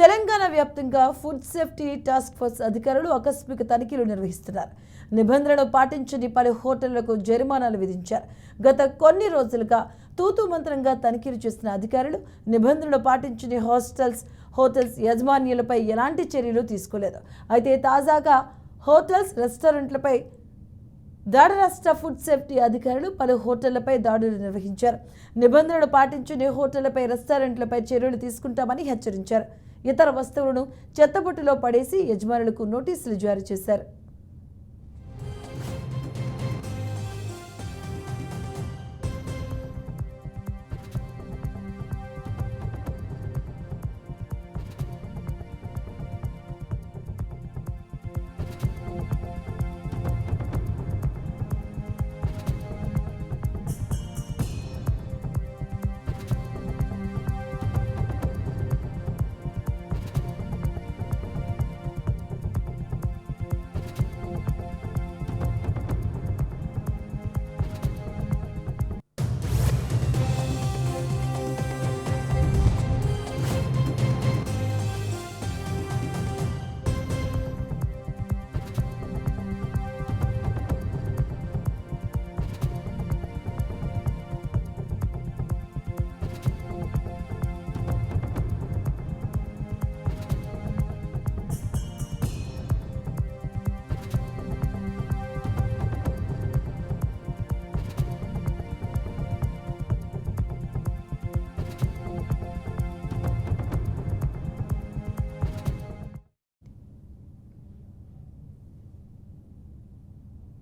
తెలంగాణ వ్యాప్తంగా food safety task force అధికారులు ఆకస్మిక తనిఖీలు నిర్వహిస్తున్నారు. నిబంధనలు పాటించని పలు హోటళ్లకు జరిమానాలు విధించారు. గత కొన్ని రోజులుగా తూతూ మంత్రంగా తనిఖీలు చేసిన అధికారులు నిబంధనలు పాటించని హోటల్స్ యజమానులపై ఎలాంటి చర్యలు తీసుకోలేదు. అయితే తాజాగా హోటల్స్, రెస్టారెంట్లపై రాష్ట్ర ఫుడ్ సేఫ్టీ అధికారులు పలు హోటళ్లపై దాడులు నిర్వహించారు. నిబంధనలు పాటించని హోటళ్లపై, రెస్టారెంట్లపై చర్యలు తీసుకుంటామని హెచ్చరించారు. ఇతర వస్తువులను చెత్తబుట్టలో పడేసి యజమానులకు నోటీసులు జారీ చేశారు.